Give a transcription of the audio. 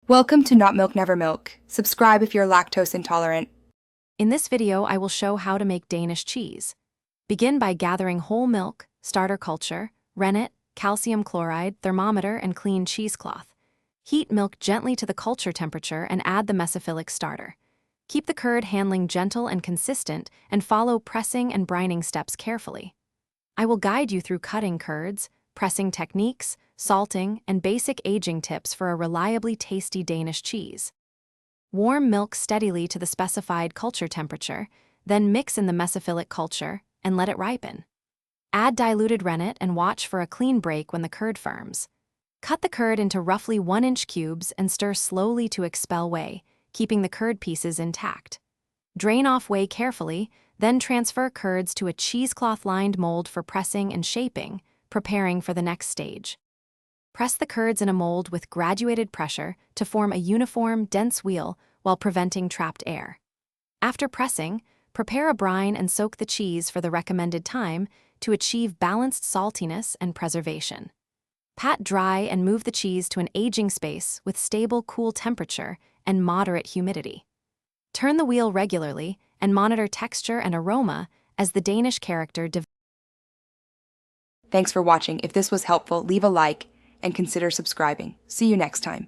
Welcome to Not Milk Never Milk. Subscribe if you're lactose intolerant. In this video, I will show how to make Danish cheese. Begin by gathering whole milk, starter culture, rennet, calcium chloride, thermometer, and clean cheesecloth. Heat milk gently to the culture temperature and add the mesophilic starter. Keep the curd handling gentle and consistent and follow pressing and brining steps carefully. I will guide you through cutting curds, pressing techniques, salting, and basic aging tips for a reliably tasty Danish cheese. Warm milk steadily to the specified culture temperature, then mix in the mesophilic culture and let it ripen. Add diluted rennet and watch for a clean break when the curd firms. Cut the curd into roughly 1-inch cubes and stir slowly to expel whey, keeping the curd pieces intact. Drain off whey carefully, then transfer curds to a cheesecloth-lined mold for pressing and shaping, preparing for the next stage. Press the curds in a mold with graduated pressure to form a uniform, dense wheel while preventing trapped air. After pressing, prepare a brine and soak the cheese for the recommended time to achieve balanced saltiness and preservation. Pat dry and move the cheese to an aging space with stable, cool temperature and moderate humidity. Turn the wheel regularly and monitor texture and aroma as the Danish character develops. Thanks for watching. If this was helpful, leave a like and consider subscribing. See you next time.